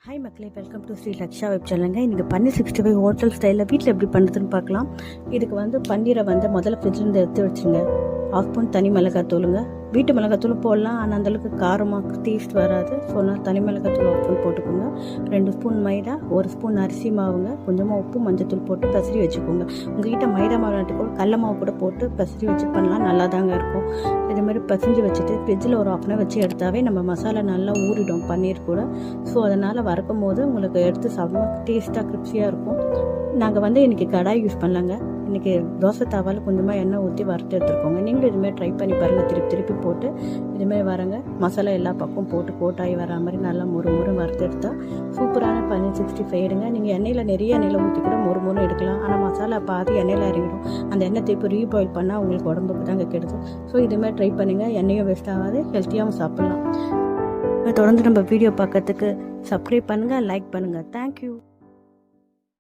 Hi மக்களே, welcome to Sri Laksha web சேனலுங்க. இன்றைக்கி பன்னீர் 65 hotel ஸ்டைலில் வீட்டில் எப்படி பண்ணுறதுன்னு பார்க்கலாம். இதுக்கு பன்னீரை முதல்ல ஃப்ரிட்ஜிலேருந்து எடுத்து வச்சுருங்க. 1/2 ஸ்பூன் தனி மிளகாத்தூளுங்க. வீட்டு மிளகாத்தூள் போடலாம், ஆனால் அந்தளவுக்கு காரமாக டேஸ்ட் வராது. ஸோ நான் தனி மிளகாத்தூள் 1 ஸ்பூன் போட்டுக்கோங்க. 2 ஸ்பூன் மைதா, 1 ஸ்பூன் அரிசி மாவுங்க, கொஞ்சமாக உப்பு மஞ்சத்தூள் போட்டு பெசரி வச்சுக்கோங்க. உங்கள்கிட்ட மைதா மாவு கூட கடல மாவு கூட போட்டு பெசரி வச்சு பண்ணலாம், நல்லா தாங்க இருக்கும். இதுமாதிரி பிசைஞ்சு வச்சுட்டு ஃப்ரிட்ஜில் ஒரு 1/2 வச்சு எடுத்தாவே நம்ம மசாலா நல்லா ஊறிடும் பன்னீர் கூட. ஸோ அதனால் வறுக்கும் போது உங்களுக்கு எடுத்து சாப்பிடும்போது டேஸ்ட்டாக கிரிப்ஸியாக இருக்கும். நாங்கள் இன்றைக்கி கடாய் யூஸ் பண்ணலாங்க. இன்றைக்கி தோசை தாவால் கொஞ்சமாக எண்ணெய் ஊற்றி வறுத்து எடுத்துருக்கோங்க. நீங்களும் இதுமாதிரி ட்ரை பண்ணி பாருங்கள். திருப்பி போட்டு இதுமாதிரி வரங்க மசாலா எல்லா பக்கம் போட்டு கோட்டாகி வர மாதிரி நல்லா முறு வறுத்து எடுத்தால் சூப்பரான பன்னீர் 65 எடுங்க. நீங்கள் நிறைய எண்ணெயில் ஊற்றி கூட முறு எடுக்கலாம். ஆனால் மசாலா பாதி எண்ணெயில் இறங்கிடும். அந்த எண்ணெய் திருப்பி ரீபாயில் பண்ணால் உங்களுக்கு உடம்புக்கு தாங்க கெடுது. ஸோ இதுமாதிரி ட்ரை பண்ணுங்கள். எண்ணெயும் வேஸ்ட் ஆகாது, ஹெல்த்தியாகவும் சாப்பிட்லாம். தொடர்ந்து நம்ம வீடியோ பார்க்கறதுக்கு சப்ஸ்கிரைப் பண்ணுங்கள், லைக் பண்ணுங்கள். தேங்க்யூ.